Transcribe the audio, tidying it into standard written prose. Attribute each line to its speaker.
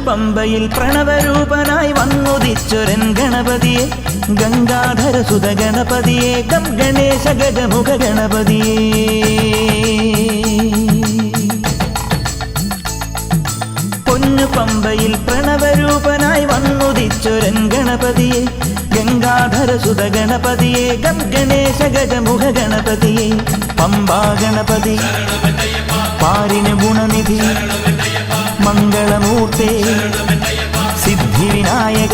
Speaker 1: പമ്പയിൽ പ്രണവരൂപനായി വന്നുദിച്ചൊരൻ ഗണപതിയെ ഗംഗാധരസുത ഗണപതിയെ ഗം ഗണേശ ഗജമുഖ ഗണപതിയെ പമ്പയിൽ പ്രണവരൂപനായി വന്നുദിച്ചൊരൻ ഗണപതിയെ ഗംഗാധരസുത ഗണപതിയെ ഗം ഗണേശ ഗജമുഖ ഗണപതിയെ പമ്പാ ഗണപതി പാരിന് ഗുണനിധി മംഗളമൂർത്തേ സിദ്ധിവിനായക